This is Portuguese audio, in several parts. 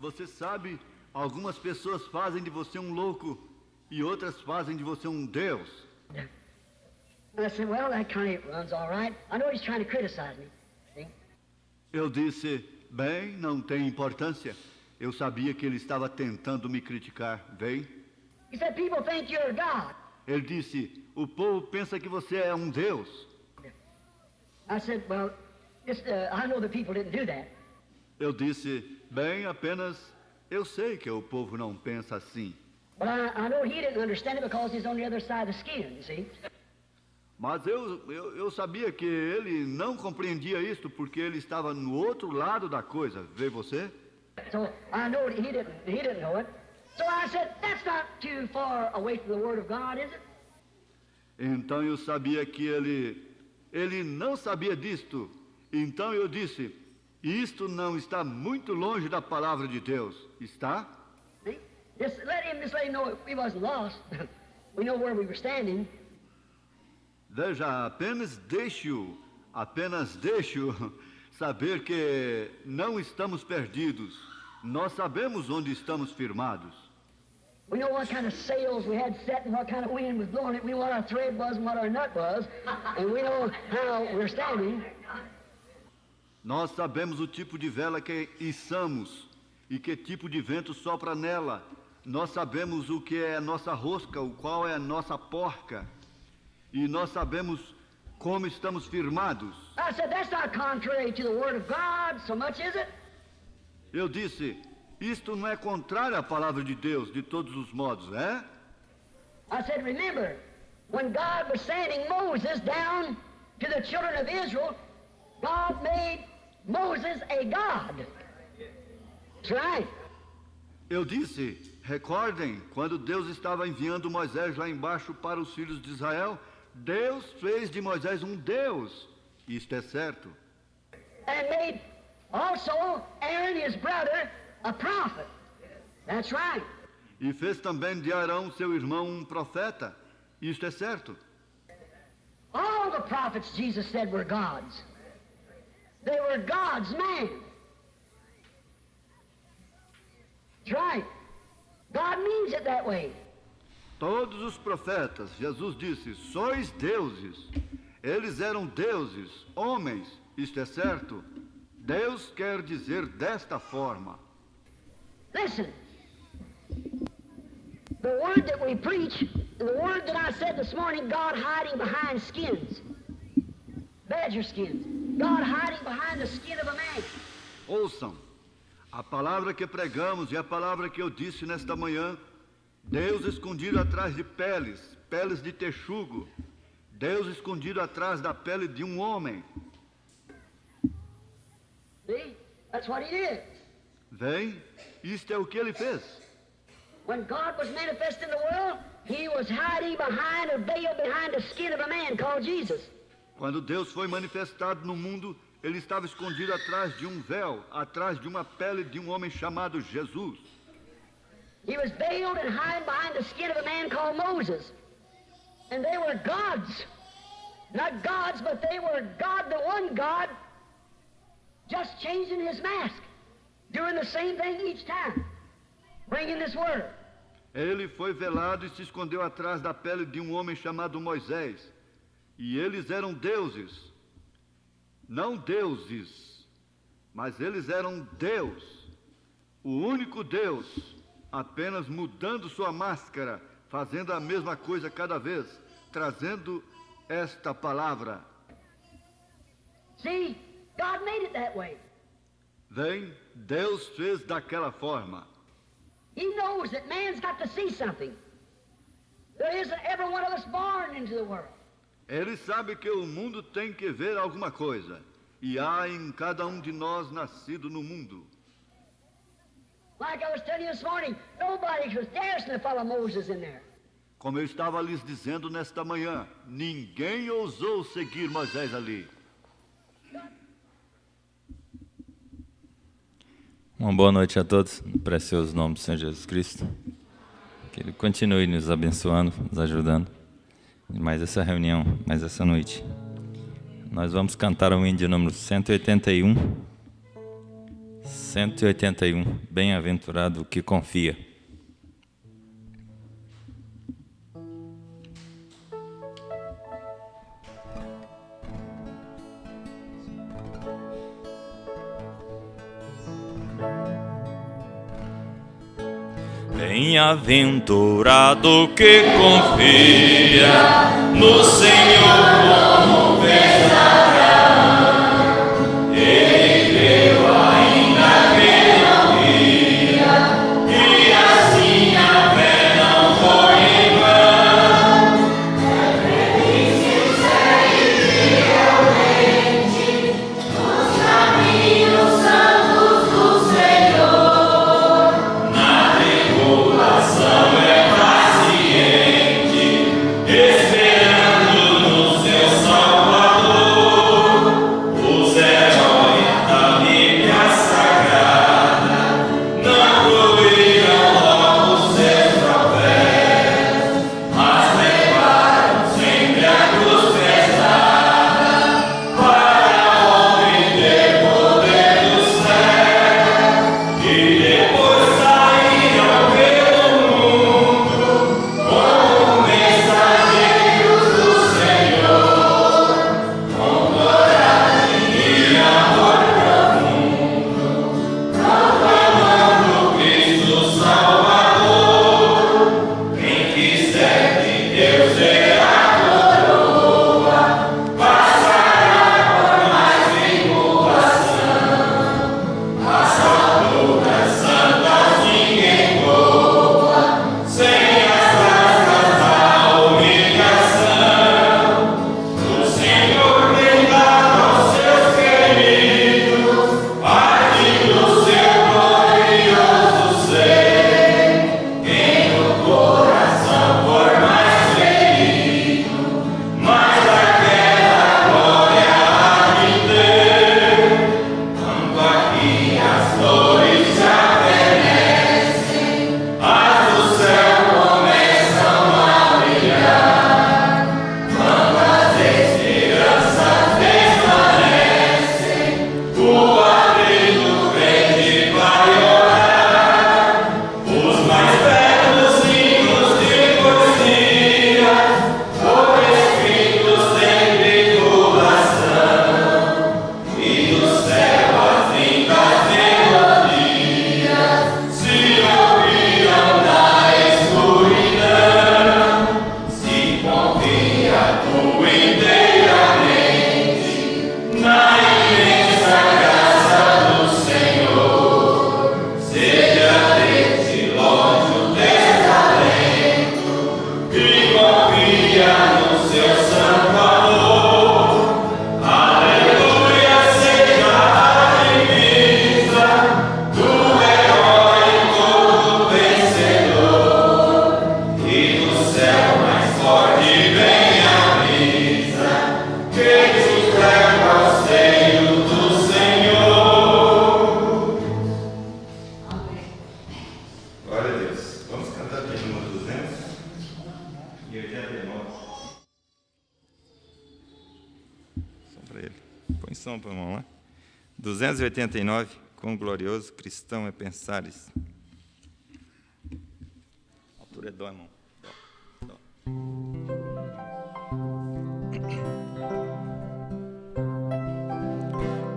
Você sabe, algumas pessoas fazem de você um louco e outras fazem de você um Deus. And I said, well, that kind of runs all right. I know he's trying to criticize me. See? Eu disse, bem, não tem importância. Eu sabia que ele estava tentando me criticar, bem? He said, people think you're God. Ele disse, o povo pensa que você é um Deus. I said, well, I know the people didn't do that. Eu disse, bem, apenas eu sei que o povo não pensa assim. But I know he didn't understand it because he's on the other side of the skin, you see. Mas eu sabia que ele não compreendia isto porque ele estava no outro lado da coisa, vê você? So I know he didn't know it. So I said, that's not too far away from the Word of God, is it? Então eu sabia que ele não sabia disto. Então eu disse, isto não está muito longe da palavra de Deus, está? See? Just let him know we wasn't lost. We know where we were standing. Veja, apenas deixo saber que não estamos perdidos. Nós sabemos onde estamos firmados. We know what kind of sails we had set and what kind of wind was blowing it. We know what our thread was and what our nut was. And we know how we're standing. Nós sabemos o tipo de vela que içamos e que tipo de vento sopra nela. Nós sabemos o que é a nossa rosca, o qual é a nossa porca. E nós sabemos como estamos firmados. I said, that's not contrary to the Word of God so much, is it? Eu disse, isto não é contrário à palavra de Deus, de todos os modos, é? I said, remember, when God was sending Moses down to the children of Israel, God made Moses a God. That's right. Eu disse, recordem, quando Deus estava enviando Moisés lá embaixo para os filhos de Israel, Deus fez de Moisés um Deus. Isto é certo. And made also Aaron, his brother, a prophet. That's right. E fez também de Arão, seu irmão, um profeta. Isto é certo. All the prophets, Jesus said, were gods. They were God's man. That's right. God means it that way. Todos os profetas, Jesus disse, sois deuses. Eles eram deuses, homens. Isto é certo. Deus quer dizer desta forma. Listen. The word that we preach, the word that I said this morning, God hiding behind skins. Badger skins. God hiding behind the skin of a man. Ouçam, a palavra que pregamos e a palavra que eu disse nesta manhã, Deus escondido atrás de peles de texugo, Deus escondido atrás da pele de um homem. See? That's what he did. Vem, isto é o que ele fez. When God was manifest in the world, he was hiding behind a veil behind the skin of a man called Jesus. Quando Deus foi manifestado no mundo, ele estava escondido atrás de um véu, atrás de uma pele de um homem chamado Jesus. He was veiled and hiding behind the skin of a man called Moses. And they were gods. Not gods, but they were God, the one God, just changing his mask, doing the same thing each time, bringing this word. Ele foi velado e se escondeu atrás da pele de um homem chamado Moisés. E eles eram deuses. Não deuses, mas eles eram Deus. O único Deus, apenas mudando sua máscara, fazendo a mesma coisa cada vez, trazendo esta palavra. See, God made it that way. Vem, Deus fez daquela forma. He knows that man's got to see something. There isn't every one of us born into the world. Ele sabe que o mundo tem que ver alguma coisa. E há em cada um de nós nascido no mundo. Like I was telling you this morning, nobody was daring to follow Moses in there. Como eu estava lhes dizendo nesta manhã, ninguém ousou seguir Moisés ali. Uma boa noite a todos, no precioso nome do Senhor Jesus Cristo. Que Ele continue nos abençoando, nos ajudando. E mais essa reunião, mais essa noite. Nós vamos cantar o hino de número 181. 181. Bem-aventurado o que confia. Bem-aventurado que confia no Senhor como pensará. Ele creu ainda que não via, e assim a fé não foi em vão. Acredite, segue fielmente nos caminhos santos do Senhor. Na tribulação é paciente, esperando no seu Salvador. Os heróis da Bíblia Sagrada não proíram logo seus tropéus, mas levaram sempre a cruz pesada para o homem ter poder do céu. E depois saíram pelo mundo como mensageiros do Senhor, com coragem e amor profundo, proclamando Cristo Salvador. Quem quiser de Deus ver a coroa, passará por mais tribulação. As alturas santas ninguém voa, sem as asas da humilhação. O Senhor tem dado aos seus queridos parte do seu glorioso ser. Quem no coração for mais ferido, mais daquela glória há de ter. Quando aqui as flores já fenecem, as do céu começam a brilhar. Quando as esperanças desvanecem, o abrigo crente vai orar. Os mais belos hinos de poesia foram escritos em tribulação, e do céu as lindas melodias se ouviram na escuridão. Se confia tu inteiramente na imensa graça do Senhor. Seja desse longe o desalento e confia no seu santo amor. Aleluia, seja a divisa do herói todo vencedor. E do céu mais forte vem a brisa que nos leva ao seio do Senhor. Glória a Deus. Vamos cantar de número 289. Som para ele. Põe som para a mão lá. 289. Quão glorioso cristão é pensares. A altura é dó, irmão. Dó.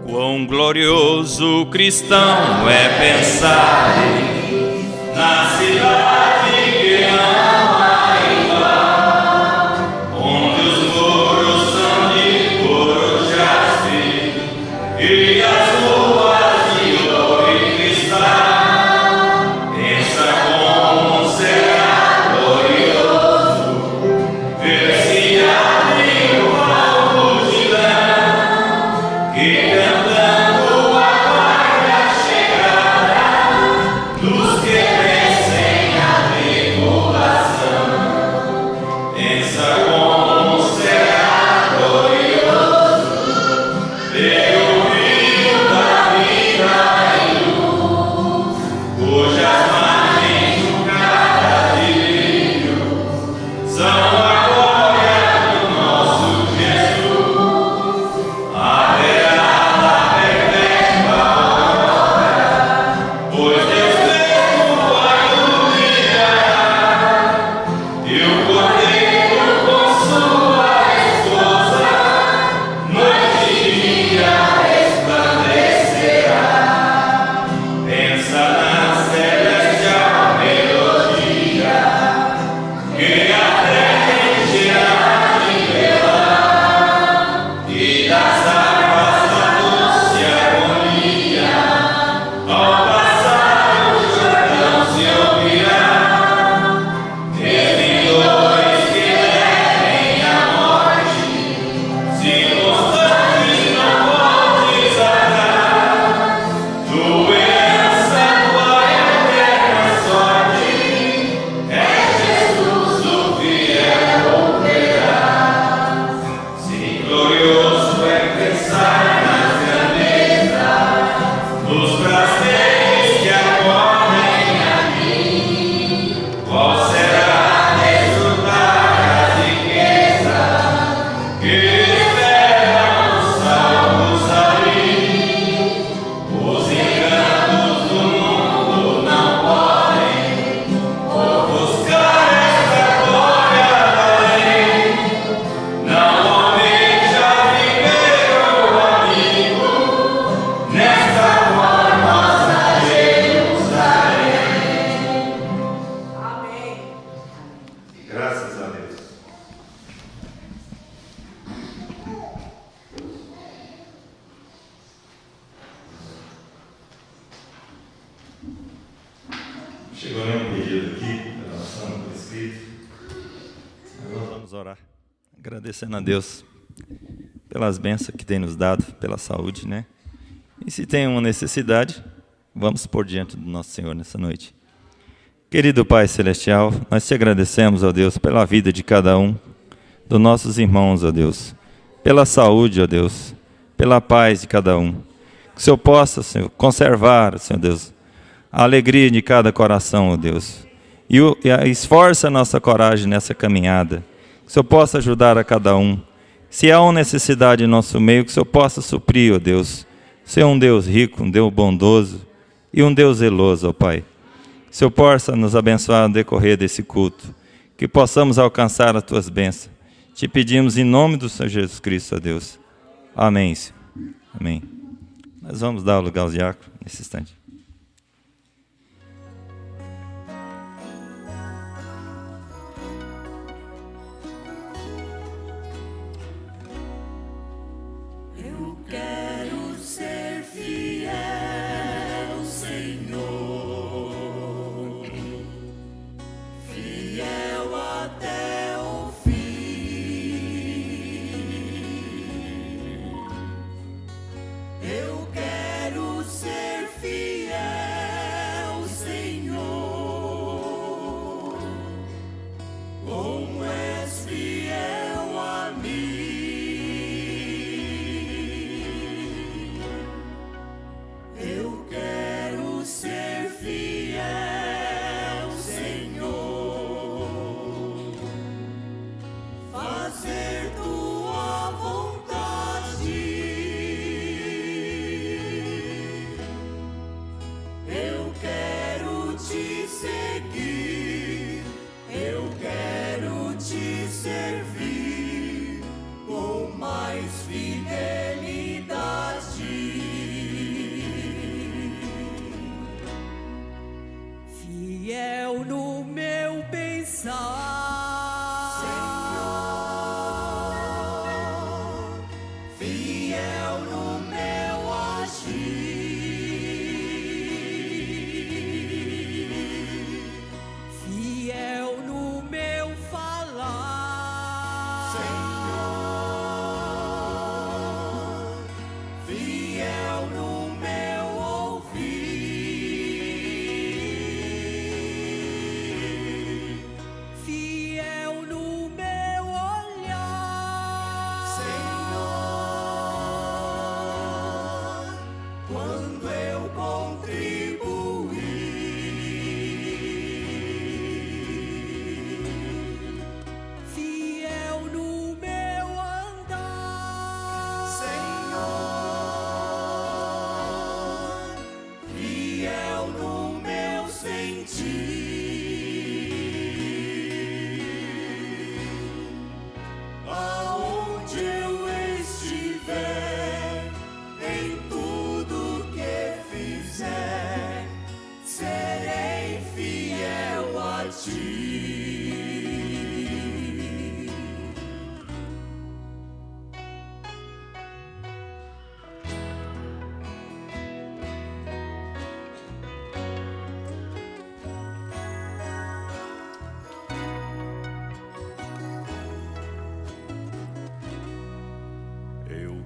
Quão glorioso cristão é pensar na cidade que ama em vão, onde os muros são de couro jaspe e as ruas de ouro e cristal. Pensa como será glorioso ver-se ali uma multidão que cantando aguarda a chegada pedido aqui, em relação ao Espírito. Nós vamos orar, agradecendo a Deus pelas bênçãos que tem nos dado, pela saúde, né? E se tem uma necessidade, vamos por diante do nosso Senhor nessa noite. Querido Pai Celestial, nós te agradecemos, ó Deus, pela vida de cada um dos nossos irmãos, ó Deus, pela saúde, ó Deus, pela paz de cada um. Que o Senhor possa, Senhor, conservar, Senhor Deus, a alegria de cada coração, ó Deus. E esforça a nossa coragem nessa caminhada. Que o Senhor possa ajudar a cada um. Se há uma necessidade em nosso meio, que o Senhor possa suprir, ó Deus. Ser um Deus rico, um Deus bondoso e um Deus zeloso, ó Pai. Que o Senhor possa nos abençoar no decorrer desse culto. Que possamos alcançar as Tuas bênçãos. Te pedimos em nome do Senhor Jesus Cristo, ó Deus. Amém, Senhor. Amém. Nós vamos dar o lugar aos diáconos nesse instante.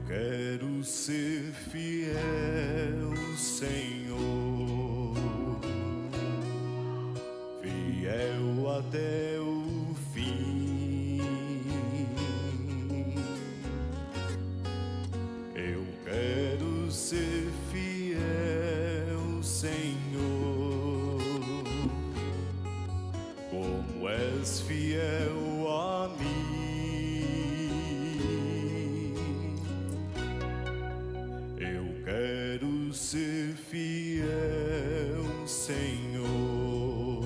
Quero ser fiel, Senhor, fiel até o fim. Eu quero ser fiel, Senhor, como és fiel a mim. Quero ser fiel, Senhor,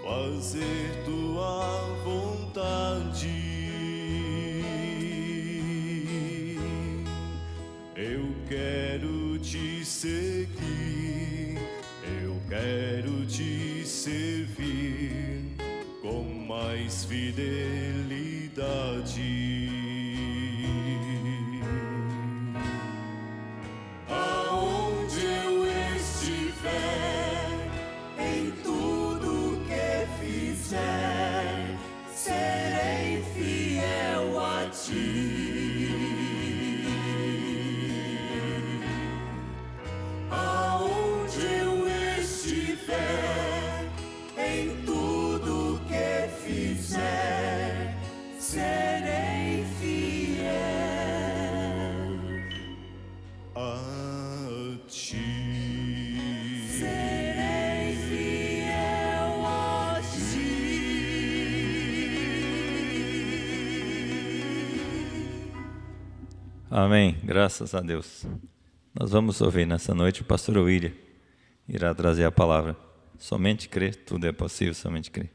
fazer Tua vontade. Eu quero Te seguir, eu quero Te servir com mais fidelidade. Amém. Graças a Deus. Nós vamos ouvir nessa noite o pastor William irá trazer a palavra. Somente crer, tudo é possível, somente crer.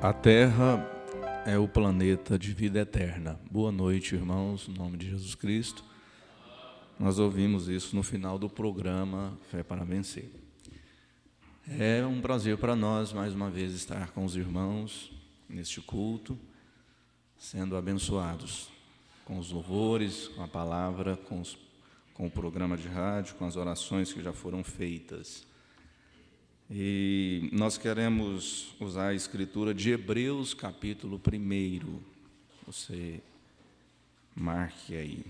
A Terra é o planeta de vida eterna. Boa noite, irmãos, em nome de Jesus Cristo. Nós ouvimos isso no final do programa Fé para Vencer. É um prazer para nós, mais uma vez, estar com os irmãos neste culto, sendo abençoados com os louvores, com a palavra, com o programa de rádio, com as orações que já foram feitas. E nós queremos usar a escritura de Hebreus, capítulo 1. Você marque aí.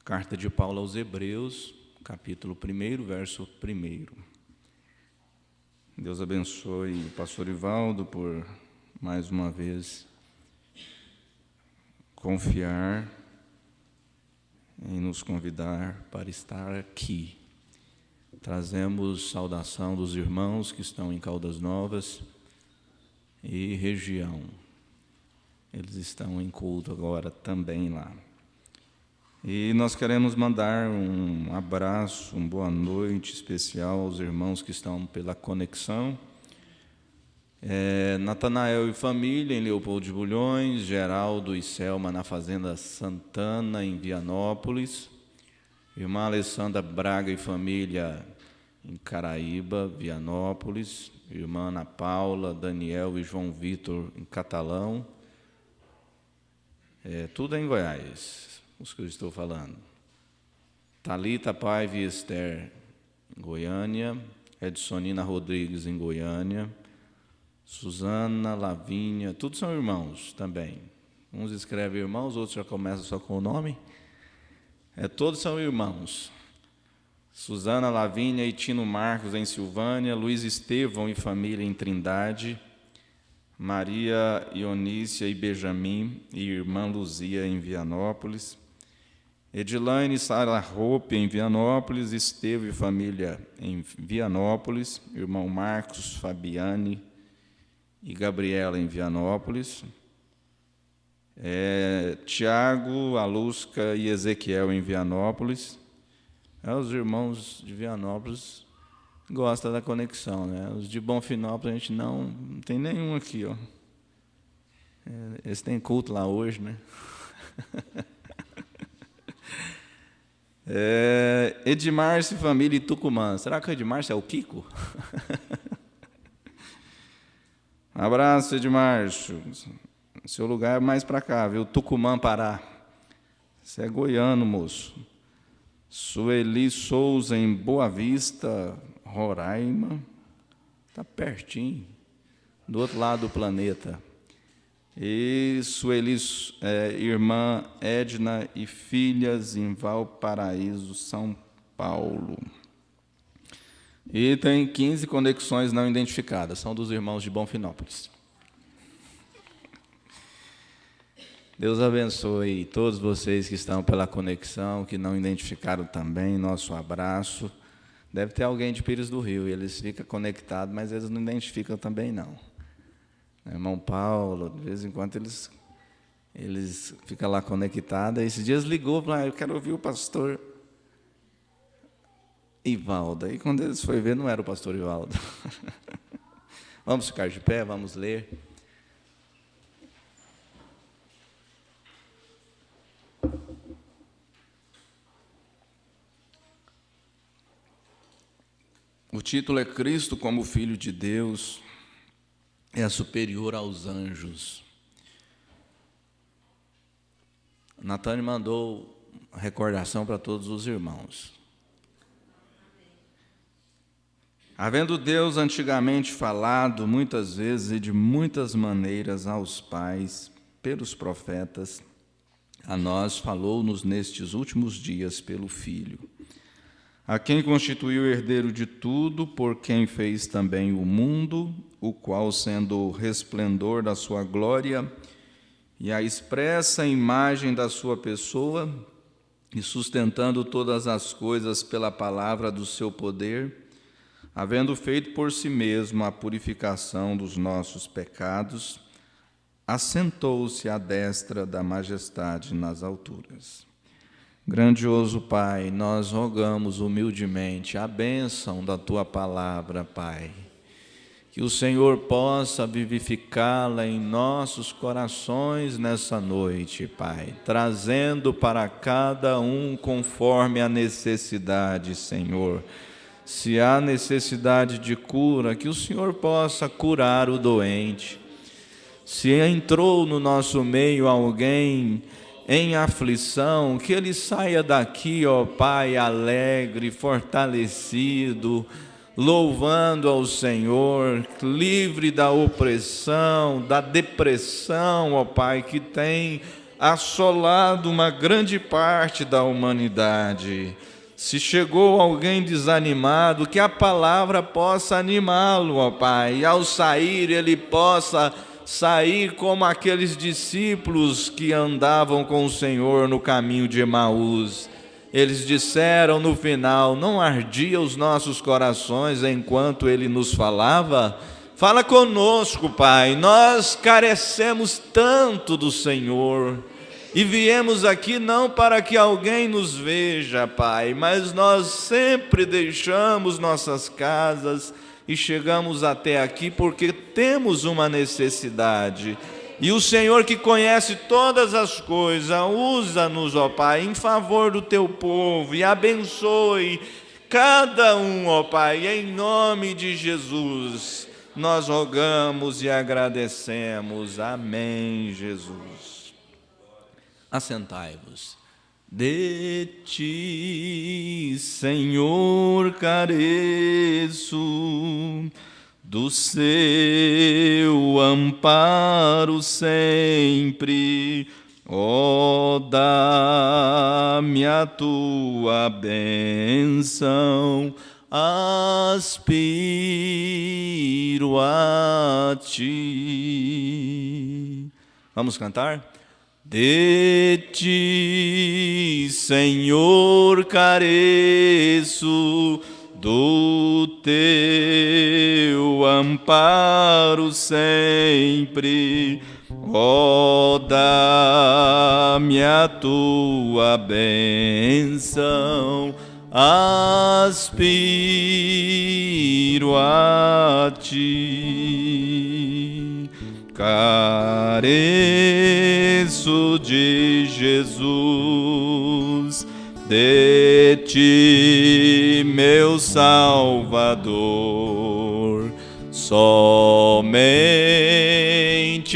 Carta de Paulo aos Hebreus, capítulo 1, verso 1. Deus abençoe o pastor Ivaldo por, mais uma vez, confiar em nos convidar para estar aqui. Trazemos saudação dos irmãos que estão em Caldas Novas e região. Eles estão em culto agora também lá. E nós queremos mandar um abraço, uma boa noite especial aos irmãos que estão pela conexão. Natanael e família em Leopoldo de Bulhões, Geraldo e Selma na Fazenda Santana, em Vianópolis. Irmã Alessandra Braga e família em Caraíba, Vianópolis. Irmã Ana Paula, Daniel e João Vitor em Catalão. Tudo em Goiás, os que eu estou falando. Thalita Paiva e Esther em Goiânia. Edsonina Rodrigues em Goiânia. Suzana, Lavínia, todos são irmãos também. Uns escrevem irmãos, outros já começam só com o nome. Todos são irmãos. Suzana, Lavínia e Tino Marcos em Silvânia, Luiz Estevão e família em Trindade, Maria Ionícia e Benjamin e irmã Luzia em Vianópolis, Edilaine e Sara Roupe em Vianópolis, Estevão e família em Vianópolis, irmão Marcos, Fabiane e Gabriela em Vianópolis, Tiago, Alusca e Ezequiel em Vianópolis. Os irmãos de Vianópolis gostam da conexão, né? Os de Bonfinópolis a gente não tem nenhum aqui, ó. Eles têm culto lá hoje, né? Edmárcio e família em Tucumã. Será que o Edmárcio é o Kiko? Um abraço, Edmárcio. Seu lugar é mais para cá, viu? Tucumã, Pará. Você é goiano, moço. Sueli Souza, em Boa Vista, Roraima. Está pertinho, do outro lado do planeta. E Sueli, irmã Edna e filhas em Valparaíso, São Paulo. E tem 15 conexões não identificadas, são dos irmãos de Bonfinópolis. Deus abençoe todos vocês que estão pela conexão, que não identificaram também, nosso abraço. Deve ter alguém de Pires do Rio, e eles ficam conectados, mas eles não identificam também, não. Irmão Paulo, de vez em quando eles ficam lá conectados. Esses dias ligou, falou, eu quero ouvir o pastor Ivaldo. E quando eles foram ver, não era o pastor Ivaldo. Vamos ficar de pé, vamos ler. O título é Cristo como Filho de Deus, é superior aos anjos. Natânia mandou recordação para todos os irmãos. Havendo Deus antigamente falado muitas vezes e de muitas maneiras aos pais, pelos profetas, a nós falou-nos nestes últimos dias pelo Filho, a quem constituiu herdeiro de tudo, por quem fez também o mundo, o qual, sendo o resplendor da sua glória e a expressa imagem da sua pessoa, e sustentando todas as coisas pela palavra do seu poder, havendo feito por si mesmo a purificação dos nossos pecados, assentou-se à destra da majestade nas alturas. Grandioso Pai, nós rogamos humildemente a bênção da Tua palavra, Pai, que o Senhor possa vivificá-la em nossos corações nessa noite, Pai, trazendo para cada um conforme a necessidade, Senhor. Se há necessidade de cura, que o Senhor possa curar o doente. Se entrou no nosso meio alguém em aflição, que ele saia daqui, ó Pai, alegre, fortalecido, louvando ao Senhor, livre da opressão, da depressão, ó Pai, que tem assolado uma grande parte da humanidade. Se chegou alguém desanimado, que a palavra possa animá-lo, ó Pai, e ao sair ele possa sair como aqueles discípulos que andavam com o Senhor no caminho de Emaús. Eles disseram no final: não ardia os nossos corações enquanto ele nos falava? Fala conosco, Pai, nós carecemos tanto do Senhor. E viemos aqui não para que alguém nos veja, Pai, mas nós sempre deixamos nossas casas e chegamos até aqui porque temos uma necessidade. E o Senhor, que conhece todas as coisas, usa-nos, ó Pai, em favor do Teu povo e abençoe cada um, ó Pai, em nome de Jesus. Nós rogamos e agradecemos. Amém, Jesus. Assentai-vos. De Ti, Senhor, careço, do Seu amparo sempre, ó, dá-me a Tua bênção, aspiro a Ti. Vamos cantar? De Ti, Senhor, careço, do Teu amparo sempre, ó, dá-me a Tua bênção, aspiro a Ti. Careço de Jesus, de Ti, meu Salvador, somente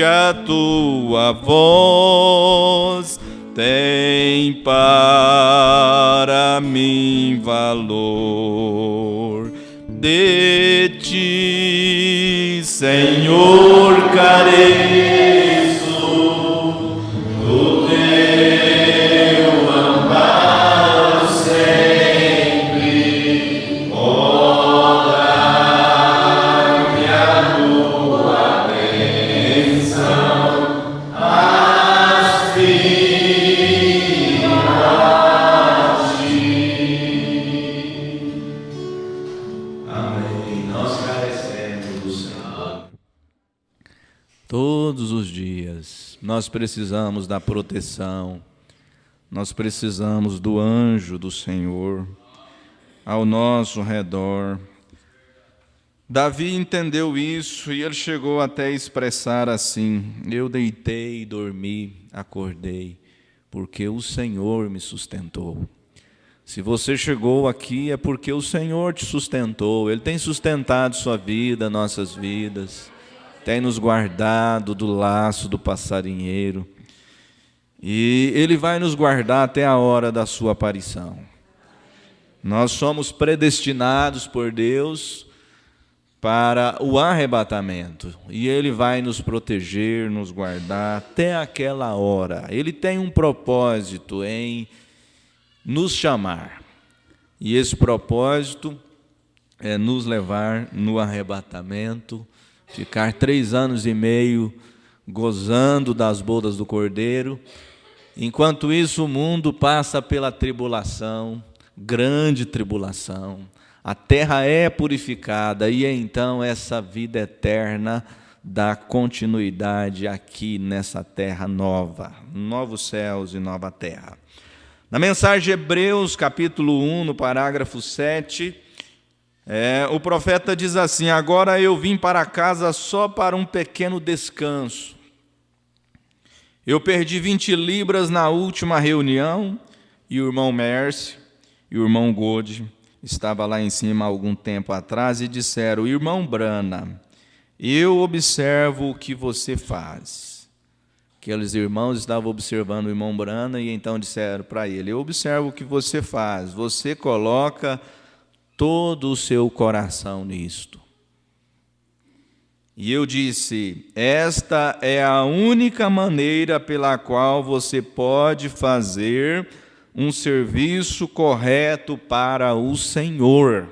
a Tua voz tem para mim valor. De Ti, Senhor, careço, do Teu amparo sempre, ó, dá-me a Tua bênção, aspiro a Ti. Amém. Nós carecemos do Senhor. Todos os dias nós precisamos da proteção, nós precisamos do anjo do Senhor ao nosso redor. Davi entendeu isso e ele chegou até a expressar assim: eu deitei, dormi, acordei, porque o Senhor me sustentou. Se você chegou aqui é porque o Senhor te sustentou, Ele tem sustentado sua vida, nossas vidas. tem nos guardado do laço do passarinheiro, e Ele vai nos guardar até a hora da sua aparição. Nós somos predestinados por Deus para o arrebatamento, e Ele vai nos proteger, nos guardar até aquela hora. Ele tem um propósito em nos chamar, e esse propósito é nos levar no arrebatamento, ficar 3 anos e meio gozando das bodas do Cordeiro. Enquanto isso, o mundo passa pela tribulação, grande tribulação. A terra é purificada e então essa vida eterna dá continuidade aqui nessa terra nova, novos céus e nova terra. Na mensagem de Hebreus, capítulo 1, no parágrafo 7, o profeta diz assim: agora eu vim para casa só para um pequeno descanso. Eu perdi 20 libras na última reunião, e o irmão Mercy e o irmão Gold estava lá em cima há algum tempo atrás e disseram: irmão Brana, eu observo o que você faz. Aqueles irmãos estavam observando o irmão Brana e então disseram para ele: eu observo o que você faz, você coloca todo o seu coração nisto. E eu disse: esta é a única maneira pela qual você pode fazer um serviço correto para o Senhor.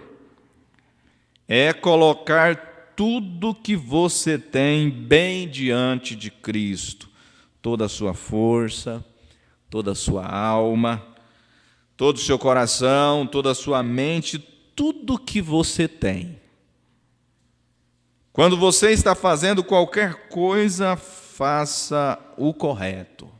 É colocar tudo que você tem bem diante de Cristo. Toda a sua força, toda a sua alma, todo o seu coração, toda a sua mente, tudo que você tem. Quando você está fazendo qualquer coisa, faça o correto.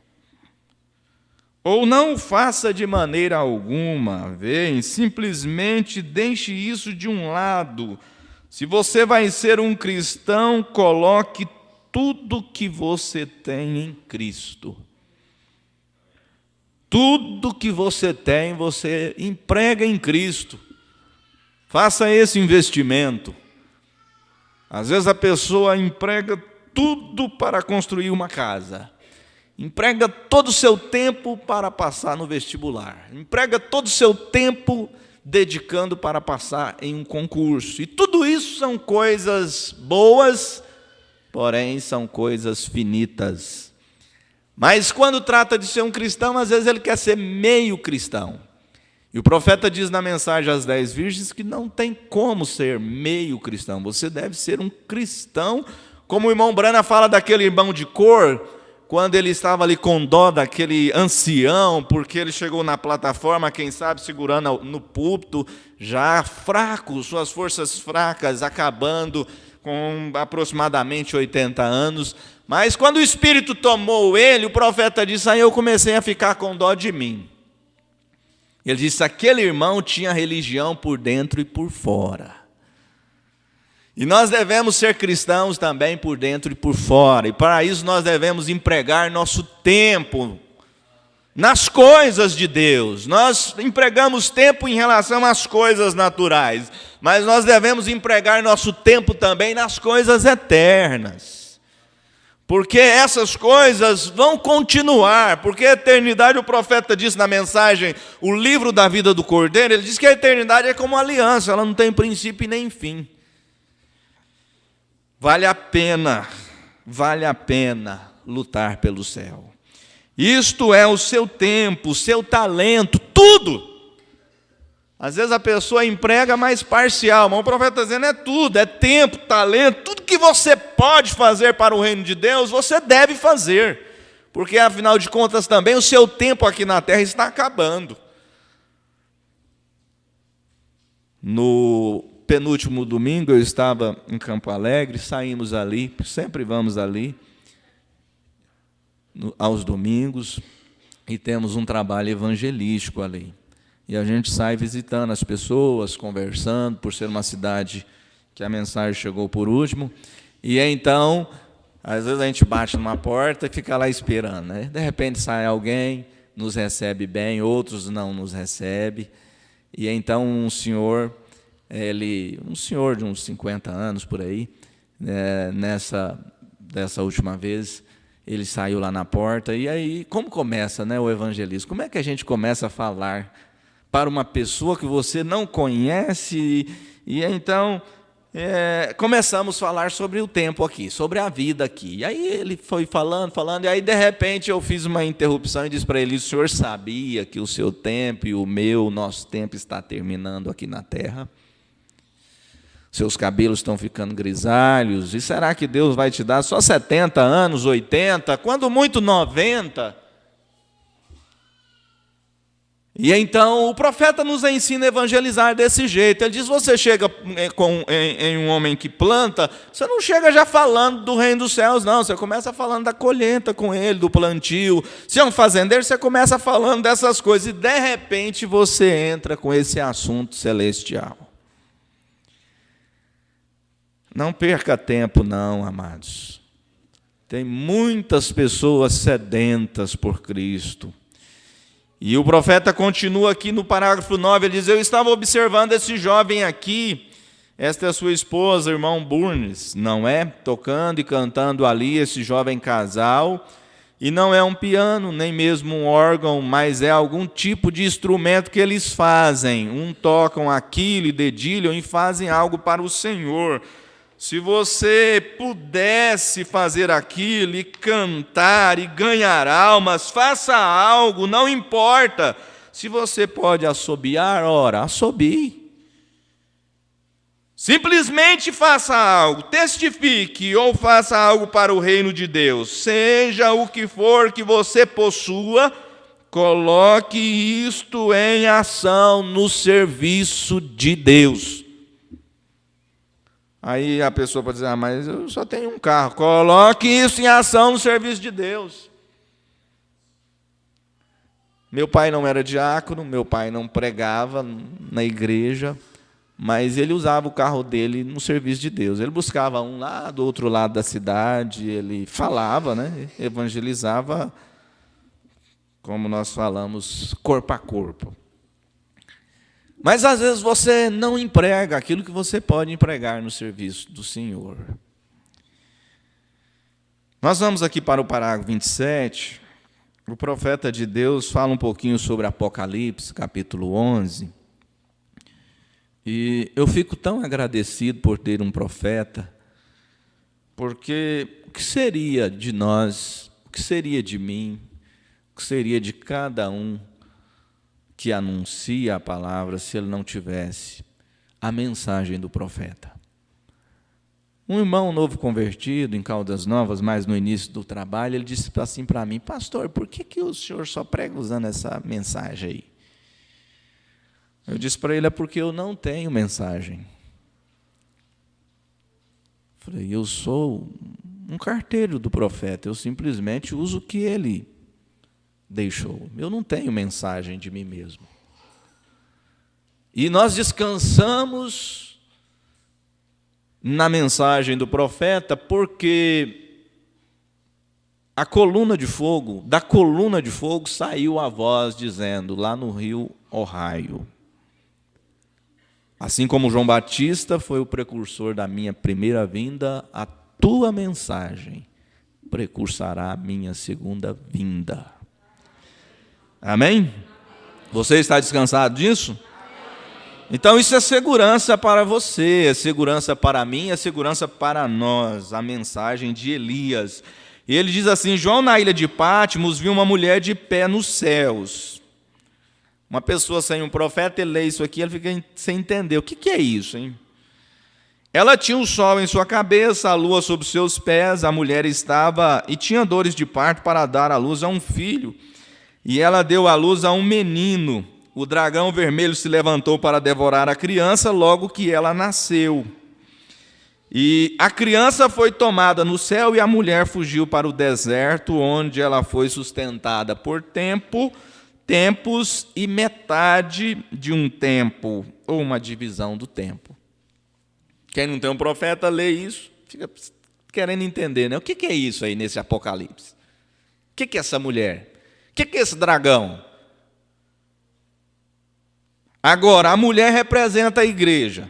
Ou não faça de maneira alguma, veem, simplesmente deixe isso de um lado. Se você vai ser um cristão, coloque tudo que você tem em Cristo. Tudo que você tem, você emprega em Cristo. Faça esse investimento. Às vezes a pessoa emprega tudo para construir uma casa. Emprega todo o seu tempo para passar no vestibular. Emprega todo o seu tempo dedicando para passar em um concurso. E tudo isso são coisas boas, porém são coisas finitas. Mas quando trata de ser um cristão, às vezes ele quer ser meio cristão. E o profeta diz na mensagem às 10 virgens que não tem como ser meio cristão. Você deve ser um cristão, como o irmão Brana fala daquele irmão de cor, quando ele estava ali com dó daquele ancião, porque ele chegou na plataforma, quem sabe, segurando no púlpito, já fraco, suas forças fracas, acabando com aproximadamente 80 anos. Mas quando o Espírito tomou ele, o profeta disse: aí eu comecei a ficar com dó de mim. Ele disse: aquele irmão tinha religião por dentro e por fora. E nós devemos ser cristãos também por dentro e por fora. E para isso nós devemos empregar nosso tempo nas coisas de Deus. Nós empregamos tempo em relação às coisas naturais, mas nós devemos empregar nosso tempo também nas coisas eternas. Porque essas coisas vão continuar, porque a eternidade, o profeta disse na mensagem, o livro da vida do Cordeiro, ele diz que a eternidade é como uma aliança, ela não tem princípio e nem fim. Vale a pena lutar pelo céu. Isto é o seu tempo, o seu talento, tudo. Às vezes a pessoa emprega mais parcial, mas o profeta está dizendo é tudo, é tempo, talento, tudo que você pode fazer para o reino de Deus, você deve fazer. Porque afinal de contas também o seu tempo aqui na terra está acabando. No penúltimo domingo eu estava em Campo Alegre, saímos ali, sempre vamos ali, aos domingos, e temos um trabalho evangelístico ali. E a gente sai visitando as pessoas, conversando, por ser uma cidade que a mensagem chegou por último. E então, às vezes a gente bate numa porta e fica lá esperando, né? De repente sai alguém, nos recebe bem, outros não nos recebe. E então um senhor de uns 50 anos por aí, dessa última vez, ele saiu lá na porta, e aí, como começa, né, o evangelismo? Como é que a gente começa a falar para uma pessoa que você não conhece? E então, começamos a falar sobre o tempo aqui, sobre a vida aqui. E aí ele foi falando, e aí de repente eu fiz uma interrupção e disse para ele: o senhor sabia que o seu tempo e o nosso tempo está terminando aqui na terra? Seus cabelos estão ficando grisalhos, e será que Deus vai te dar só 70 anos, 80, quando muito 90? E então o profeta nos ensina a evangelizar desse jeito. Ele diz: você chega em um homem que planta, você não chega já falando do reino dos céus, não. Você começa falando da colheita com ele, do plantio. Se é um fazendeiro, você começa falando dessas coisas, e de repente você entra com esse assunto celestial. Não perca tempo não, amados. Tem muitas pessoas sedentas por Cristo. E o profeta continua aqui no parágrafo 9, ele diz: eu estava observando esse jovem aqui, esta é a sua esposa, irmão Burns, não é? Tocando e cantando ali, esse jovem casal, e não é um piano, nem mesmo um órgão, mas é algum tipo de instrumento que eles fazem. Tocam aquilo e dedilham e fazem algo para o Senhor. Se você pudesse fazer aquilo e cantar e ganhar almas, faça algo, não importa. Se você pode assobiar, ora, assobie. Simplesmente faça algo, testifique ou faça algo para o reino de Deus. Seja o que for que você possua, coloque isto em ação no serviço de Deus. Aí a pessoa pode dizer: mas eu só tenho um carro. Coloque isso em ação no serviço de Deus. Meu pai não era diácono, meu pai não pregava na igreja, mas ele usava o carro dele no serviço de Deus. Ele buscava um lá do outro lado da cidade, ele falava, né? Evangelizava, como nós falamos, corpo a corpo. Mas às vezes você não emprega aquilo que você pode empregar no serviço do Senhor. Nós vamos aqui para o parágrafo 27. O profeta de Deus fala um pouquinho sobre Apocalipse, capítulo 11. E eu fico tão agradecido por ter um profeta, porque o que seria de nós, o que seria de mim, o que seria de cada um que anuncia a palavra se ele não tivesse a mensagem do profeta? Um irmão novo convertido em Caldas Novas, mais no início do trabalho, ele disse assim para mim: pastor, por que o senhor só prega usando essa mensagem aí? Eu disse para ele: é porque eu não tenho mensagem. Falei: eu sou um carteiro do profeta, eu simplesmente uso o que ele deixou. Eu não tenho mensagem de mim mesmo. E nós descansamos na mensagem do profeta, porque da coluna de fogo saiu a voz dizendo, lá no rio Ohio: assim como João Batista foi o precursor da minha primeira vinda, a tua mensagem precursará a minha segunda vinda. Amém? Você está descansado disso? Então isso é segurança para você, é segurança para mim, é segurança para nós. A mensagem de Elias. E ele diz assim: João, na ilha de Patmos, viu uma mulher de pé nos céus. Uma pessoa sem um profeta, ele lê isso aqui, ele fica sem entender. O que é isso, hein? Ela tinha o sol em sua cabeça, a lua sob seus pés, a mulher estava e tinha dores de parto para dar à luz a um filho. E ela deu à luz a um menino. O dragão vermelho se levantou para devorar a criança logo que ela nasceu. E a criança foi tomada no céu e a mulher fugiu para o deserto, onde ela foi sustentada por tempos e metade de um tempo, ou uma divisão do tempo. Quem não tem um profeta, lê isso, fica querendo entender, né? O que é isso aí nesse Apocalipse? O que é essa mulher? O que é esse dragão? Agora, a mulher representa a igreja.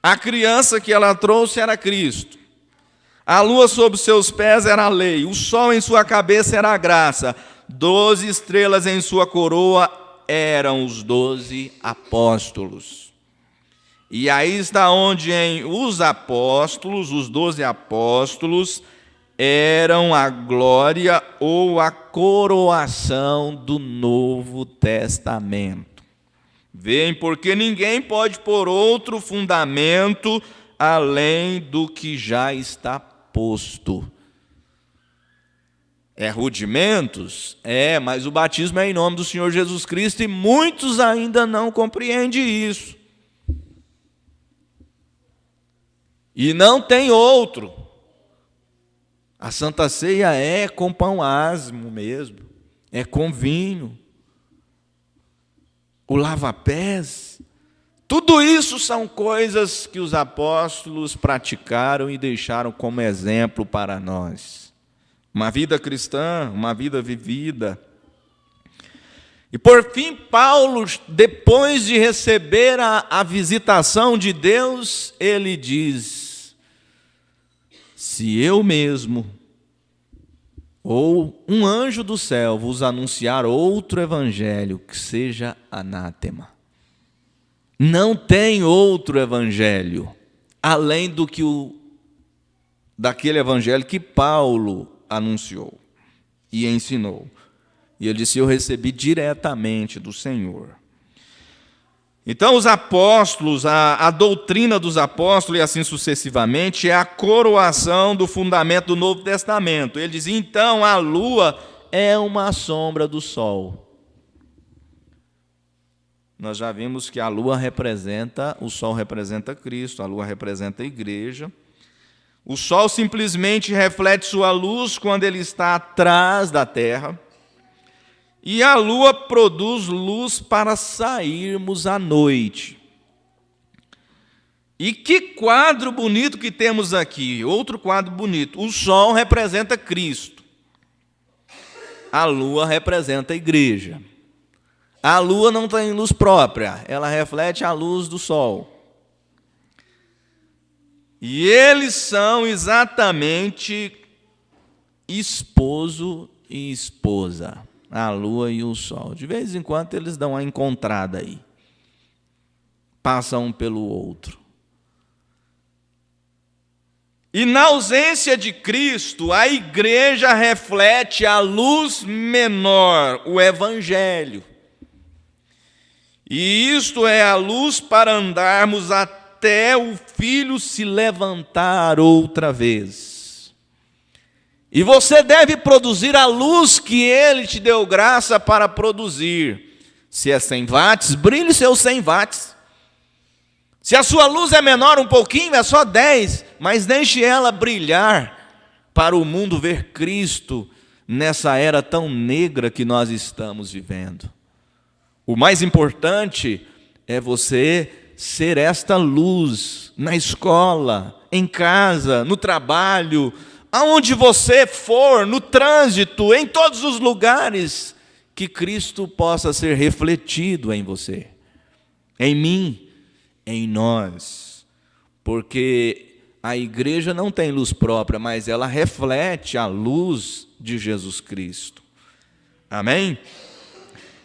A criança que ela trouxe era Cristo. A lua sob seus pés era a lei. O sol em sua cabeça era a graça. 12 estrelas em sua coroa eram os 12 apóstolos. E aí está onde os apóstolos, os 12 apóstolos, eram a glória ou a coroação do Novo Testamento. Veem, porque ninguém pode pôr outro fundamento além do que já está posto. É rudimentos? É, mas o batismo é em nome do Senhor Jesus Cristo e muitos ainda não compreendem isso. E não tem outro. A Santa Ceia é com pão asmo mesmo, é com vinho. O lava-pés, tudo isso são coisas que os apóstolos praticaram e deixaram como exemplo para nós. Uma vida cristã, uma vida vivida. E por fim, Paulo, depois de receber a visitação de Deus, ele diz: se eu mesmo ou um anjo do céu vos anunciar outro evangelho, que seja anátema. Não tem outro evangelho além do que daquele evangelho que Paulo anunciou e ensinou. E ele disse: eu recebi diretamente do Senhor. Então, os apóstolos, a doutrina dos apóstolos, e assim sucessivamente, é a coroação do fundamento do Novo Testamento. Ele diz: então, a lua é uma sombra do sol. Nós já vimos que a lua representa, o sol representa Cristo, a lua representa a igreja. O sol simplesmente reflete sua luz quando ele está atrás da terra. E a lua produz luz para sairmos à noite. E que quadro bonito que temos aqui, outro quadro bonito. O sol representa Cristo. A lua representa a igreja. A lua não tem luz própria, ela reflete a luz do sol. E eles são exatamente esposo e esposa. A lua e o sol. De vez em quando eles dão uma encontrada aí. Passam um pelo outro. E na ausência de Cristo, a igreja reflete a luz menor, o Evangelho. E isto é a luz para andarmos até o Filho se levantar outra vez. E você deve produzir a luz que Ele te deu graça para produzir. Se é 100 watts, brilhe seus 100 watts. Se a sua luz é menor um pouquinho, é só 10, mas deixe ela brilhar para o mundo ver Cristo nessa era tão negra que nós estamos vivendo. O mais importante é você ser esta luz na escola, em casa, no trabalho, aonde você for, no trânsito, em todos os lugares, que Cristo possa ser refletido em você, em mim, em nós. Porque a igreja não tem luz própria, mas ela reflete a luz de Jesus Cristo. Amém?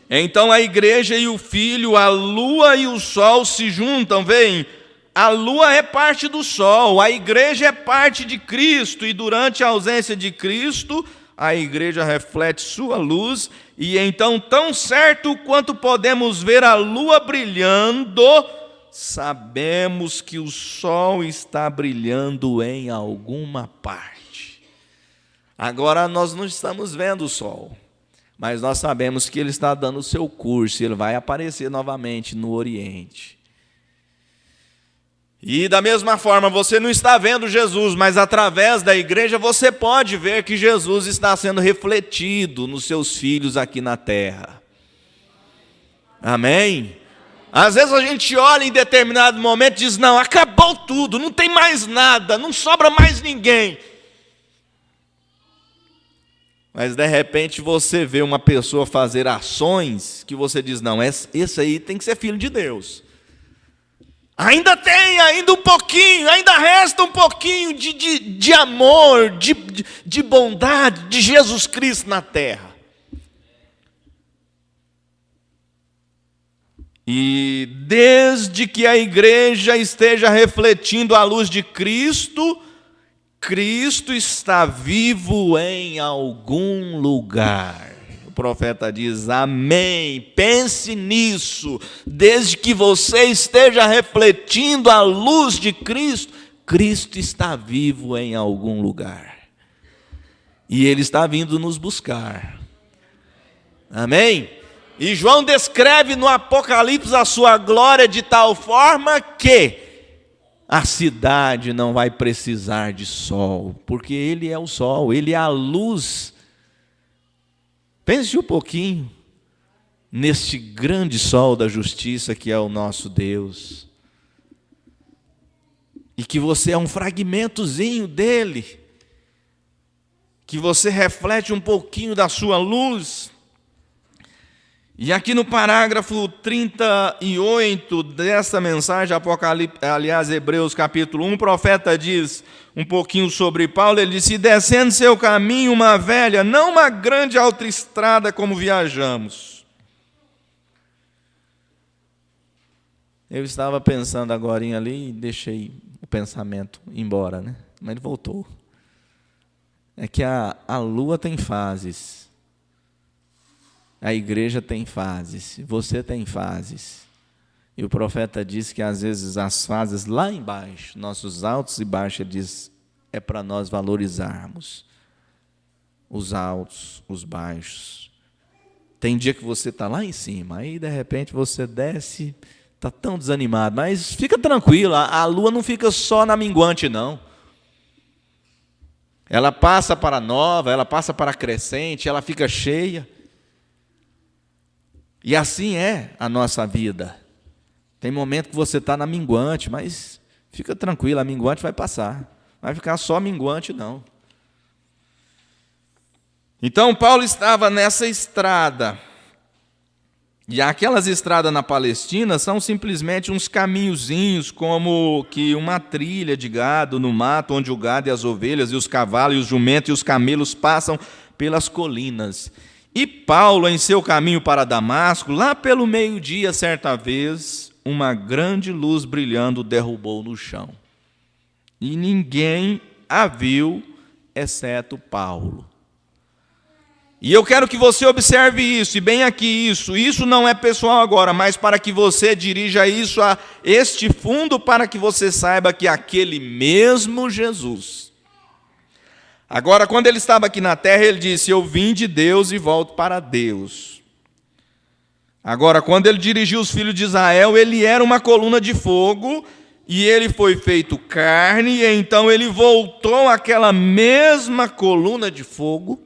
Então a igreja e o Filho, a lua e o sol se juntam, veem? A lua é parte do sol, a igreja é parte de Cristo, e durante a ausência de Cristo, a igreja reflete sua luz, e então, tão certo quanto podemos ver a lua brilhando, sabemos que o sol está brilhando em alguma parte. Agora nós não estamos vendo o sol, mas nós sabemos que ele está dando o seu curso, ele vai aparecer novamente no Oriente. E da mesma forma, você não está vendo Jesus, mas através da igreja você pode ver que Jesus está sendo refletido nos seus filhos aqui na terra. Amém? Às vezes a gente olha em determinado momento e diz: não, acabou tudo, não tem mais nada, não sobra mais ninguém. Mas de repente você vê uma pessoa fazer ações que você diz: não, esse aí tem que ser filho de Deus. Ainda tem, ainda um pouquinho, ainda resta um pouquinho de amor, de bondade de Jesus Cristo na terra. E desde que a igreja esteja refletindo a luz de Cristo, Cristo está vivo em algum lugar. O profeta diz, amém, pense nisso. Desde que você esteja refletindo a luz de Cristo, Cristo está vivo em algum lugar. E Ele está vindo nos buscar. Amém? E João descreve no Apocalipse a sua glória de tal forma que a cidade não vai precisar de sol, porque Ele é o sol, Ele é a luz. Pense um pouquinho neste grande sol da justiça que é o nosso Deus. E que você é um fragmentozinho dele, que você reflete um pouquinho da sua luz. E aqui no parágrafo 38 dessa mensagem, Apocalipse, aliás, Hebreus capítulo 1, o profeta diz um pouquinho sobre Paulo, ele disse, descendo seu caminho uma velha, não uma grande autoestrada como viajamos. Eu estava pensando agorinha ali e deixei o pensamento embora, né? Mas ele voltou. É que a lua tem fases. A igreja tem fases, você tem fases. E o profeta diz que às vezes as fases lá embaixo, nossos altos e baixos, ele diz, é para nós valorizarmos os altos, os baixos. Tem dia que você está lá em cima, aí de repente você desce, está tão desanimado, mas fica tranquilo, a lua não fica só na minguante não. Ela passa para a nova, ela passa para a crescente, ela fica cheia. E assim é a nossa vida. Tem momento que você está na minguante, mas fica tranquilo, a minguante vai passar. Não vai ficar só minguante, não. Então, Paulo estava nessa estrada. E aquelas estradas na Palestina são simplesmente uns caminhozinhos, como que uma trilha de gado no mato, onde o gado e as ovelhas, e os cavalos, e os jumentos, e os camelos passam pelas colinas. E Paulo, em seu caminho para Damasco, lá pelo meio-dia, certa vez, uma grande luz brilhando o derrubou no chão. E ninguém a viu, exceto Paulo. E eu quero que você observe isso, e bem aqui isso não é pessoal agora, mas para que você dirija isso a este fundo, para que você saiba que aquele mesmo Jesus, agora, quando ele estava aqui na terra, ele disse, eu vim de Deus e volto para Deus. Agora, quando ele dirigiu os filhos de Israel, ele era uma coluna de fogo, e ele foi feito carne, e então ele voltou àquela mesma coluna de fogo.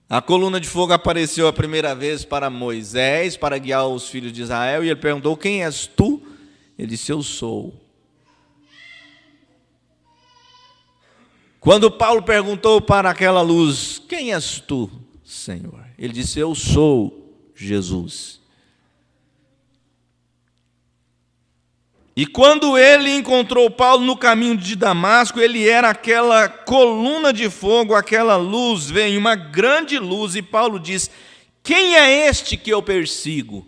A coluna de fogo apareceu a primeira vez para Moisés, para guiar os filhos de Israel, e ele perguntou, quem és tu? Ele disse, eu sou. Quando Paulo perguntou para aquela luz, quem és tu, Senhor? Ele disse, eu sou Jesus. E quando ele encontrou Paulo no caminho de Damasco, ele era aquela coluna de fogo, aquela luz, veio uma grande luz, e Paulo diz, quem é este que eu persigo?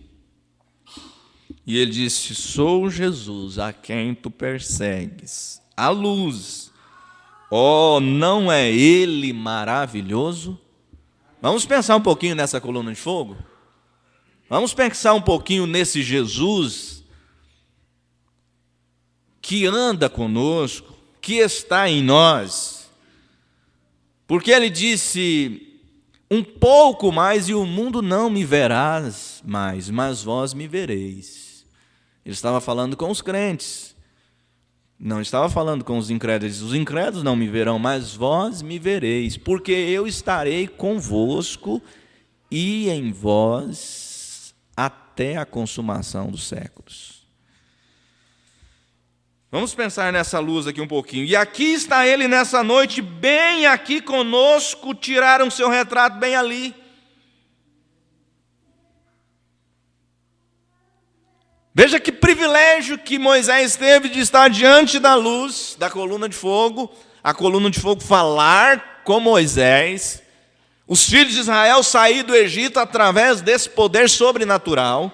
E ele disse, sou Jesus, a quem tu persegues, a luz. Oh, não é Ele maravilhoso? Vamos pensar um pouquinho nessa coluna de fogo? Vamos pensar um pouquinho nesse Jesus que anda conosco, que está em nós. Porque Ele disse, um pouco mais e o mundo não me verás mais, mas vós me vereis. Ele estava falando com os crentes. Não estava falando com os incrédulos não me verão, mas vós me vereis, porque eu estarei convosco e em vós até a consumação dos séculos. Vamos pensar nessa luz aqui um pouquinho. E aqui está ele nessa noite, bem aqui conosco, tiraram seu retrato bem ali. Veja que privilégio que Moisés teve de estar diante da luz, da coluna de fogo, a coluna de fogo falar com Moisés, os filhos de Israel sair do Egito através desse poder sobrenatural.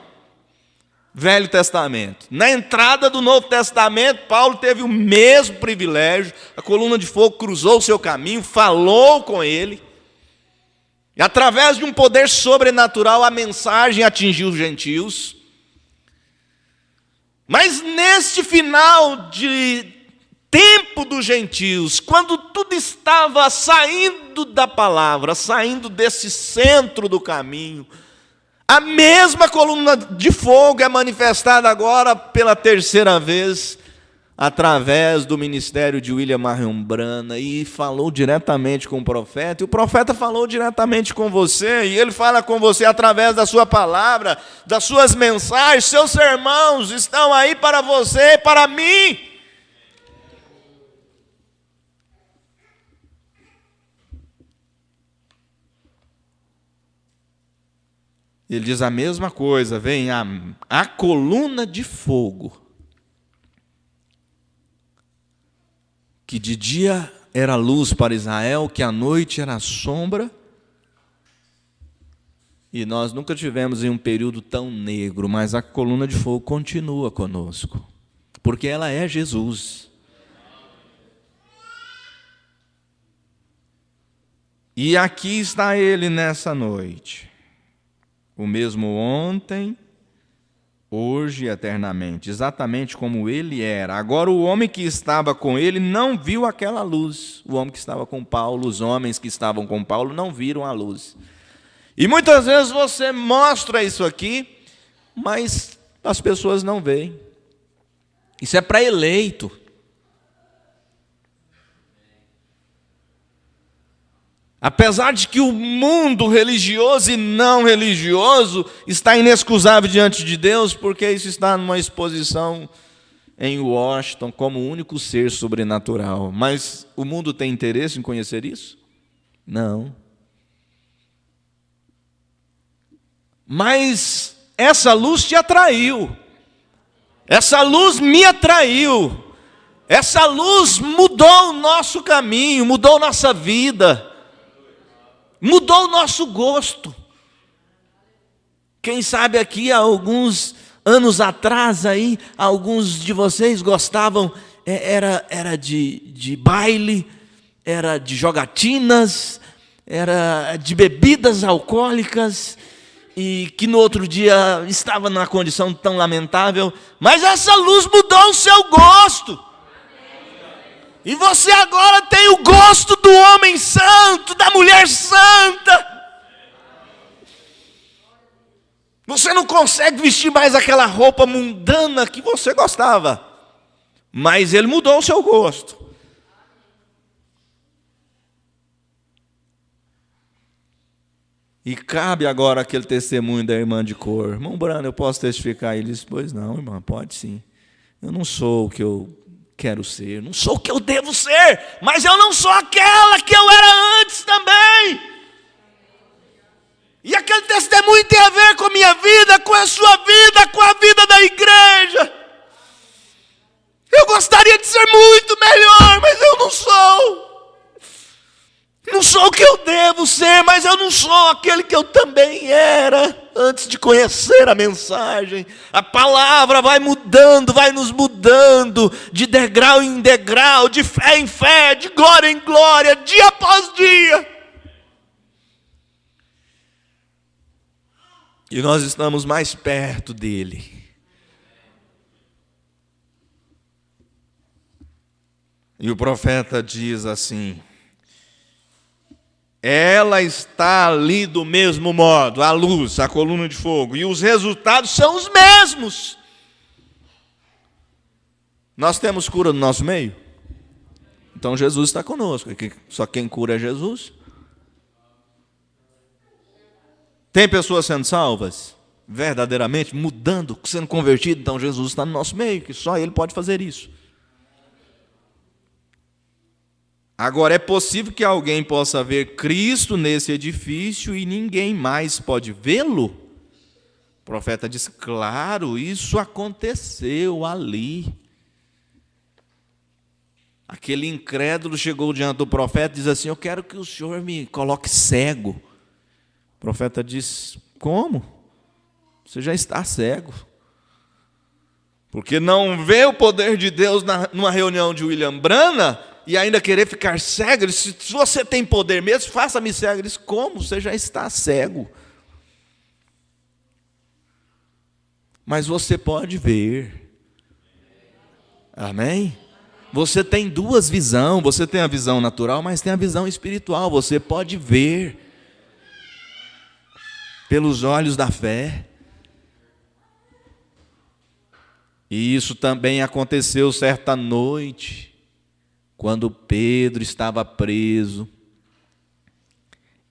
Velho Testamento. Na entrada do Novo Testamento, Paulo teve o mesmo privilégio, a coluna de fogo cruzou o seu caminho, falou com ele, e através de um poder sobrenatural a mensagem atingiu os gentios. Mas neste final de tempo dos gentios, quando tudo estava saindo da palavra, saindo desse centro do caminho, a mesma coluna de fogo é manifestada agora pela terceira vez, através do ministério de William Marion Branham, e falou diretamente com o profeta, e o profeta falou diretamente com você, e ele fala com você através da sua palavra, das suas mensagens, seus sermãos estão aí para você e para mim. Ele diz a mesma coisa, vem a coluna de fogo, que de dia era luz para Israel, que à noite era sombra, e nós nunca tivemos em um período tão negro, mas a coluna de fogo continua conosco, porque ela é Jesus. E aqui está ele nessa noite, o mesmo ontem, hoje e eternamente, exatamente como ele era. Agora o homem que estava com ele não viu aquela luz. O homem que estava com Paulo, os homens que estavam com Paulo não viram a luz. E muitas vezes você mostra isso aqui, mas as pessoas não veem. Isso é para eleito. Apesar de que o mundo religioso e não religioso está inexcusável diante de Deus, porque isso está numa exposição em Washington como o único ser sobrenatural. Mas o mundo tem interesse em conhecer isso? Não. Mas essa luz te atraiu. Essa luz me atraiu. Essa luz mudou o nosso caminho, mudou nossa vida. Mudou o nosso gosto. Quem sabe aqui há alguns anos atrás aí, alguns de vocês gostavam, era de baile, era de jogatinas, era de bebidas alcoólicas, e que no outro dia estava numa condição tão lamentável, mas essa luz mudou o seu gosto. E você agora tem o gosto do homem santo, da mulher santa. Você não consegue vestir mais aquela roupa mundana que você gostava, mas ele mudou o seu gosto. E cabe agora aquele testemunho da irmã de cor. Irmão Brano, eu posso testificar? Ele disse, pois não, irmã, pode sim. Eu não sou o que eu quero ser, não sou o que eu devo ser, mas eu não sou aquela que eu era antes também. E aquele testemunho tem a ver com a minha vida, com a sua vida, com a vida da igreja. Eu gostaria de ser muito melhor, mas eu não sou. Não sou o que eu devo ser, mas eu não sou aquele que eu também era antes de conhecer a mensagem. A palavra vai mudando, vai nos mudando, de degrau em degrau, de fé em fé, de glória em glória, dia após dia. E nós estamos mais perto dele. E o profeta diz assim: ela está ali do mesmo modo, a luz, a coluna de fogo, e os resultados são os mesmos. Nós temos cura no nosso meio? Então Jesus está conosco, só quem cura é Jesus. Tem pessoas sendo salvas, verdadeiramente, mudando, sendo convertidas, então Jesus está no nosso meio, que só Ele pode fazer isso. Agora, é possível que alguém possa ver Cristo nesse edifício e ninguém mais pode vê-lo? profeta disse: claro, isso aconteceu ali. Aquele incrédulo chegou diante do profeta e diz assim: eu quero que o senhor me coloque cego. O profeta disse: como? Você já está cego. Porque não vê o poder de Deus numa reunião de William Branham e ainda querer ficar cego. Ele disse: se você tem poder mesmo, faça-me cego. Ele disse: como? Você já está cego. Mas você pode ver. Amém? Você tem duas visões. Você tem a visão natural, mas tem a visão espiritual. Você pode ver pelos olhos da fé. E isso também aconteceu certa noite, quando Pedro estava preso,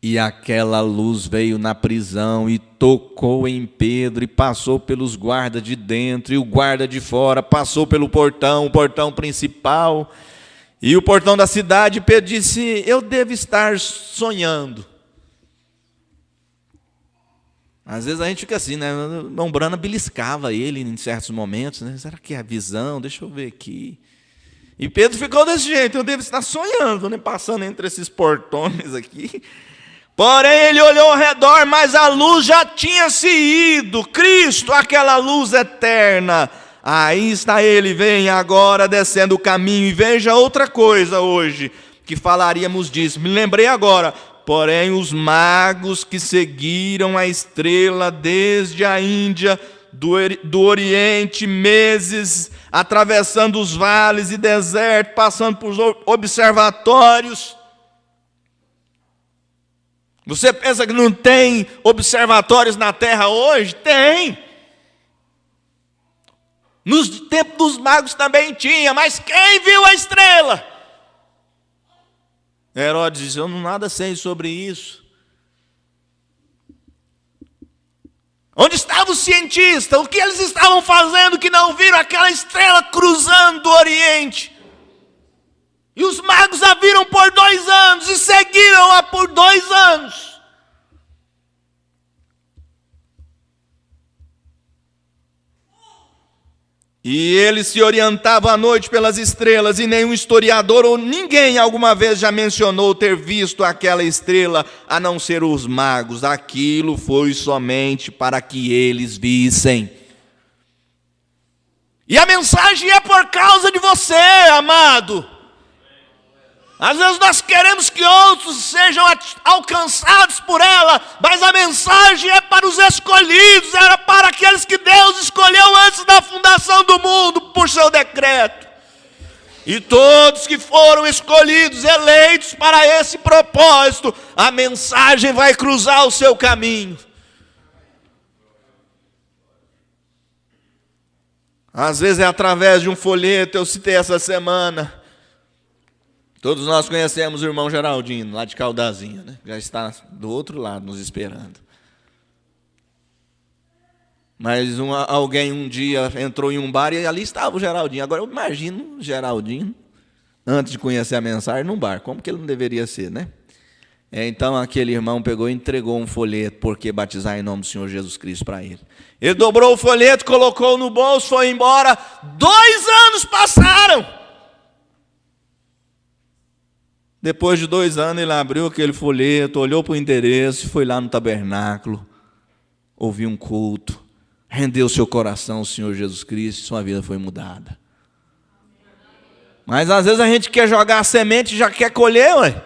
e aquela luz veio na prisão e tocou em Pedro, e passou pelos guardas de dentro, e o guarda de fora passou pelo portão, o portão principal, e o portão da cidade. Pedro disse: eu devo estar sonhando. Às vezes a gente fica assim, né? O irmão Branham beliscava ele em certos momentos, né? Será que é a visão? Deixa eu ver aqui. E Pedro ficou desse jeito: eu devo estar sonhando, né? Passando entre esses portões aqui. Porém, ele olhou ao redor, mas a luz já tinha se ido. Cristo, aquela luz eterna. Aí está ele, vem agora descendo o caminho. E veja outra coisa hoje, que falaríamos disso. Me lembrei agora. Porém, os magos que seguiram a estrela desde a Índia, do Oriente, meses, atravessando os vales e desertos, passando por observatórios. Você pensa que não tem observatórios na Terra hoje? Tem. Nos tempos dos magos também tinha, mas quem viu a estrela? Herodes diz: eu não nada sei sobre isso. Onde estavam os cientistas? O que eles estavam fazendo que não viram aquela estrela cruzando do Oriente? E os magos a viram por 2 anos e seguiram-a por 2 anos. E eles se orientavam à noite pelas estrelas, e nenhum historiador ou ninguém alguma vez já mencionou ter visto aquela estrela, a não ser os magos. Aquilo foi somente para que eles vissem. E a mensagem é por causa de você, amado. Às vezes nós queremos que outros sejam alcançados por ela, mas a mensagem é para os escolhidos, era para aqueles que Deus escolheu antes da fundação do mundo, por seu decreto. E todos que foram escolhidos, eleitos para esse propósito, a mensagem vai cruzar o seu caminho. Às vezes é através de um folheto. Eu citei essa semana. Todos nós conhecemos o irmão Geraldino, lá de Caldazinha, né? Já está do outro lado nos esperando. Mas alguém um dia entrou em um bar e ali estava o Geraldinho. Agora eu imagino o Geraldinho, antes de conhecer a mensagem, num bar. Como que ele não deveria ser, né? Então aquele irmão pegou e entregou um folheto: porque batizar em nome do Senhor Jesus Cristo, para ele. Ele dobrou o folheto, colocou no bolso, foi embora. 2 anos passaram. Depois de 2 anos, ele abriu aquele folheto, olhou para o endereço, foi lá no tabernáculo, ouviu um culto, rendeu seu coração ao Senhor Jesus Cristo, e sua vida foi mudada. Mas às vezes a gente quer jogar a semente e já quer colher, ué.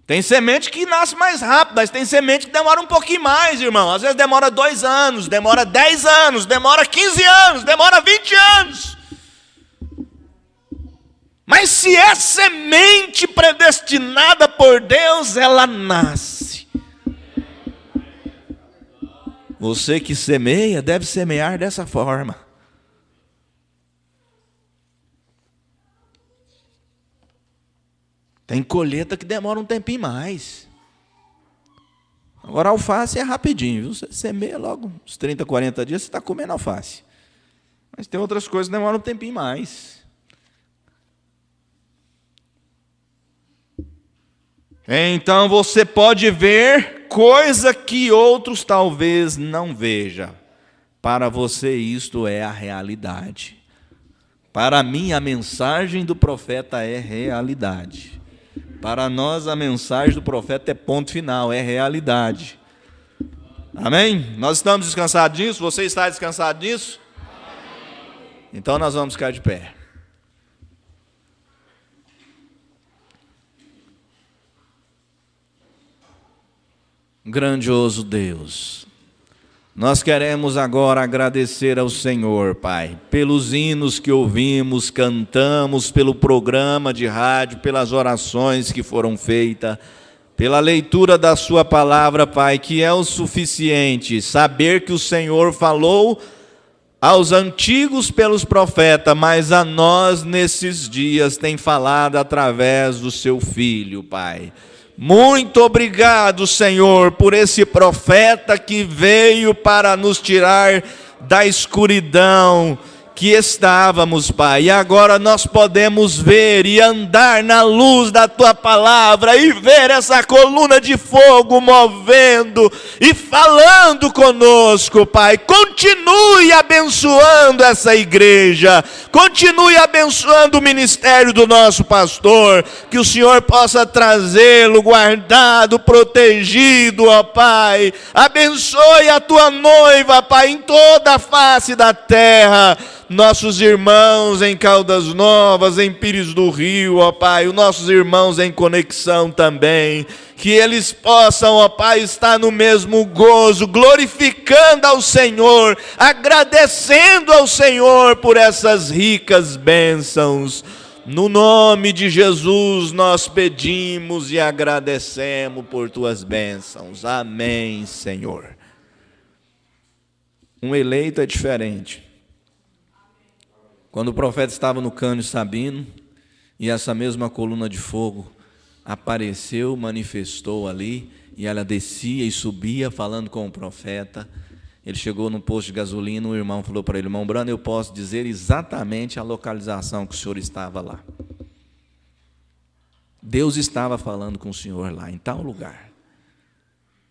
Tem semente que nasce mais rápido, mas tem semente que demora um pouquinho mais, irmão. Às vezes demora 2 anos, demora 10 anos, demora 15 anos, demora 20 anos. Mas se é semente predestinada por Deus, ela nasce. Você que semeia, deve semear dessa forma. Tem colheita que demora um tempinho mais. Agora, alface é rapidinho, viu? Você semeia logo uns 30, 40 dias, você está comendo alface. Mas tem outras coisas que demoram um tempinho mais. Então você pode ver coisa que outros talvez não vejam. Para você isto é a realidade. Para mim a mensagem do profeta é realidade. Para nós a mensagem do profeta é ponto final, é realidade. Amém? Nós estamos descansados disso? Você está descansado disso? Então nós vamos ficar de pé. Grandioso Deus, nós queremos agora agradecer ao Senhor, Pai, pelos hinos que ouvimos, cantamos, pelo programa de rádio, pelas orações que foram feitas, pela leitura da sua palavra, Pai, que é o suficiente saber que o Senhor falou aos antigos pelos profetas, mas a nós nesses dias tem falado através do seu Filho, Pai. Muito obrigado, Senhor, por esse profeta que veio para nos tirar da escuridão que estávamos, Pai. E agora nós podemos ver e andar na luz da Tua palavra e ver essa coluna de fogo movendo e falando conosco, Pai. Continue abençoando essa igreja, continue abençoando o ministério do nosso pastor, que o Senhor possa trazê-lo guardado, protegido, ó Pai. Abençoe a Tua noiva, Pai, em toda a face da terra. Nossos irmãos em Caldas Novas, em Pires do Rio, ó Pai, os nossos irmãos em Conexão também, que eles possam, ó Pai, estar no mesmo gozo, glorificando ao Senhor, agradecendo ao Senhor por essas ricas bênçãos. No nome de Jesus nós pedimos e agradecemos por Tuas bênçãos. Amém, Senhor. Um eleito é diferente. Quando o profeta estava no Cânio Sabino, e essa mesma coluna de fogo apareceu, manifestou ali, e ela descia e subia falando com o profeta. Ele chegou no posto de gasolina, o irmão falou para ele: irmão Brano, eu posso dizer exatamente a localização que o senhor estava lá. Deus estava falando com o senhor lá, em tal lugar.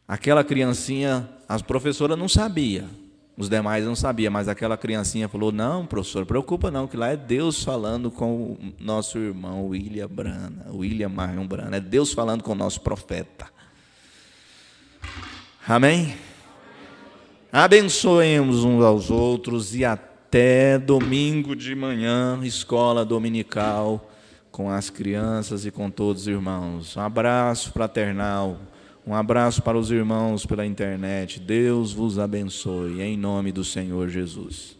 Aquela criancinha, as professoras não sabiam. Os demais não sabiam, mas aquela criancinha falou: não, professor, preocupa não, que lá é Deus falando com o nosso irmão William Marion Brana, é Deus falando com o nosso profeta. Amém? Abençoemos uns aos outros e até domingo de manhã, escola dominical, com as crianças e com todos os irmãos. Um abraço fraternal. Um abraço para os irmãos pela internet. Deus vos abençoe, em nome do Senhor Jesus.